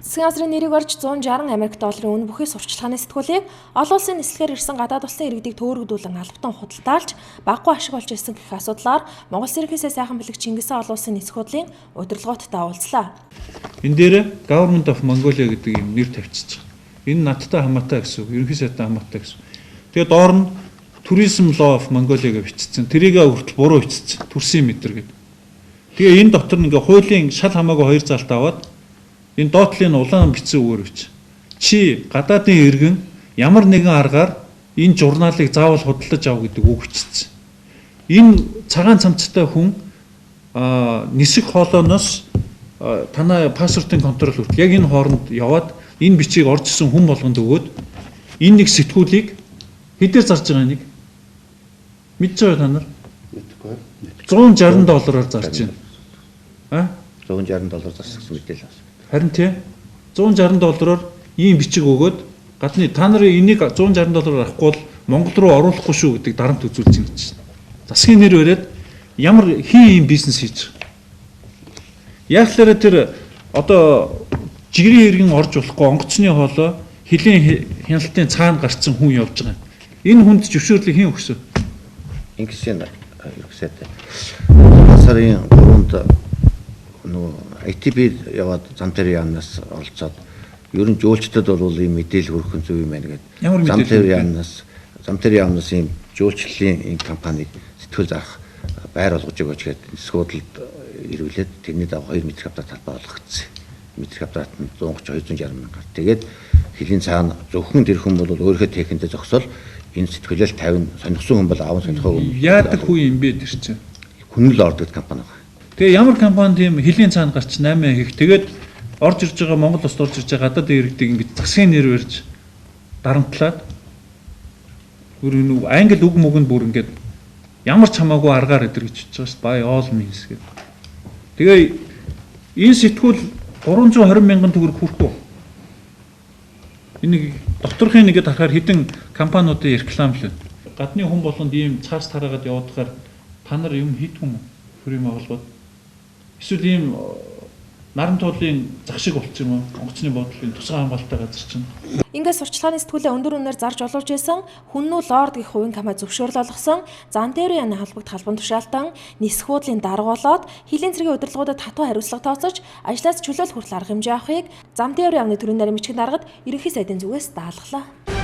Засгийн газрын нэрийг барьж 160 Америк долларын үнэ бүхий сурчлагын сэтгүүлийг олон улсын нислэгээр ирсэн гадаад улсын иргэдийг төөрөгдүүлэн албатан худалдаалж баггүй ашиг болж ирсэн гэх асуудлаар Монгол Иргэсээ сайхан бэлэг Чингисхан олон улсын нисэх худлын удирдлагуудтай уулзлаа. Энэ дээр Government of Mongolia гэдэг юм нэр тавьчихж байгаа. Энэ надтай хамаатай гэсэн үг, ерөнхий сайдтай хамаатай гэсэн. Тэгээд доор нь Tourism Law of Mongolia гэж бичсэн. Тэрийг хүртэл буруу бичсэн. Төрсөн мэтэр гэдэг. Тэгээ энэ дотор ингээ хуулийн шал хамаагүй хоёр залт аваад энэ доотлын улаан бичсэн үгээр бич. Чи гадаадын иргэн ямар нэгэн аргаар энэ журналыг заавал худалдаж ав гэдэг үг бичсэн. Энэ цагаан цамцтай хүн нисэх хоолойноос танай паспортын контрол хүртэл яг энэ хооронд яваад энэ бичгийг орж исэн хүн болгонд өгөөд энэ нэг сэтгүүлийг хэдээр зарж байгаа нэг мэдж байгаа та нар? Мэдгүй. $160 зарж байна. $160 зарсан гэсэн мэдээлэл авсан. Харин тий $160 ийм бичиг өгөөд гадны та нарын энийг $160 авахгүй бол Монгол руу оруулахгүй шүү гэдэг дарамт үзүүлж байна гэж. Засгийн нэр бариад ямар ийм бизнес хийж байгаа. Яг л тэр одоо жигрийн иргэн орж болохгүй онгоцны хоолой хилийн хяналтын цаана гарцсан хүн явж байгаа. Энэ хүнд зөвшөөрлийг хэн өгсөн? Ингэсэн ерөөсөө сарын 3-нд нөгөө ITB яваад зам дээр яамнаас олцоод ер нь жуулчдад бол ийм мэдээлэл хүргэх зөв юм байна гэдэг. Зам дээр яамнаас ийм жуулчлалын ийм компаниг сэтгүүл заах байр олгож өгөөч гэдэг нисгүүдэд ирүүлээд тэрний дагуу 2 метр квадрат талбай олгогдсон. Метр квадрат нь 130-260 мянга. Тэгээд хилийн цаана зөвхөн тэр хүн бол өөрийнхөө техниктэй зогсоол энэ сэтгүүлэл 50 сонирхсон хүн бол аав сонирхоогүй. Яадаг хүн юм бэ тэр чинь? Хүн л ордог компани байна. Тэгээ ямар компани тийм хилийн цаана гарч 8 хийх. Тэгээд орж ирж байгаа Монгол улсад орж ирж байгаа гадаад иргэдийг ингэж засгийн нэр барьж дарамтлаад бүр англи үг мөгөнд бүр ингэж ямар ч хамаагүй аргаар өдр гэж хэлж байгаа шүү дээ. By all means гэдэг. Тэгээ энэ сэтгүүл 320 мянган төгрөг хүрэх үү? Энийг доторхын нэгэд харахаар хэдэн компаниудын рекламлээ. Гадны хүн болгонд ийм цаас тараагаад явуудахаар та нар юм хийдгүй юм фрим олгоод эсвэл ийм наран туулын зах шиг болчих юм уу? Онгоцны бодлогын тусгай хамгаалалттай газар чинь. Ингээд сурчлагын сэтгүүлээ өндөр үнээр зарж олуулж исэн хүннүү лорд гэх хувийн компани зөвшөөрөл олгосон Зантерианы халбагт халбан тушаалтан нисэх буудлын дарга болоод хилийн цэргийн удирдлагуудад хатуу хариуцлага тооцож ажлаас чөлөөлөх хүртэл арга хэмжээ авахыг Зантери амны төрийн нарийн бичгийн даргад ерөнхий сайдын зүгээс даалгалаа.